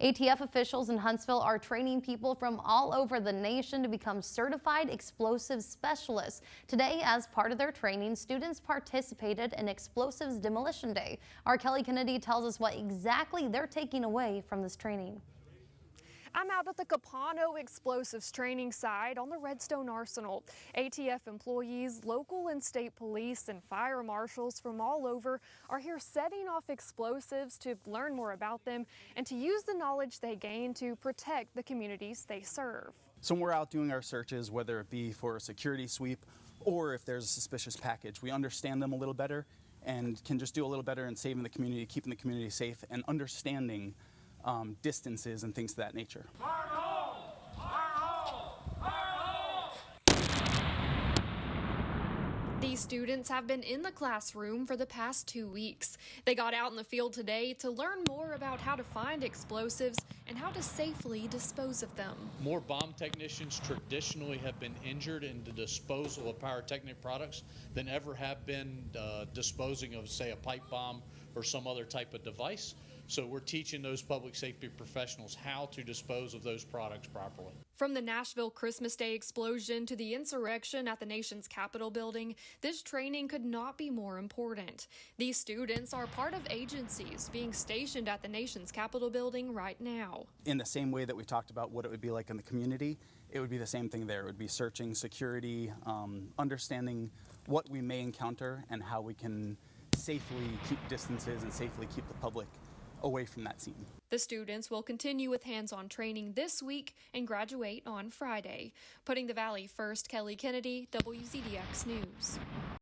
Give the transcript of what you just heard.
ATF officials in Huntsville are training people from all over the nation to become certified explosives specialists. Today, as part of their training, students participated in Explosives Demolition Day. Our Kelly Kennedy tells us what exactly they're taking away from this training. I'm out at the Capano Explosives Training Site on the Redstone Arsenal. ATF employees, local and state police, and fire marshals from all over are here setting off explosives to learn more about them and to use the knowledge they gain to protect the communities they serve. So when we're out doing our searches, whether it be for a security sweep or if there's a suspicious package, we understand them a little better and can just do a little better in saving the community, keeping the community safe, and understanding distances and things of that nature. These students have been in the classroom for the past 2 weeks. They got out in the field today to learn more about how to find explosives and how to safely dispose of them. More bomb technicians traditionally have been injured in the disposal of pyrotechnic products than ever have been disposing of, say, a pipe bomb or some other type of device. So we're teaching those public safety professionals how to dispose of those products properly. From the Nashville Christmas Day explosion to the insurrection at the nation's Capitol building, this training could not be more important. These students are part of agencies being stationed at the nation's Capitol building right now. In the same way that we talked about what it would be like in the community, it would be the same thing there. It would be searching, security, understanding what we may encounter and how we can safely keep distances and safely keep the public away from that scene. The students will continue with hands-on training this week and graduate on Friday. Putting the Valley first, Kelly Kennedy, WZDX News.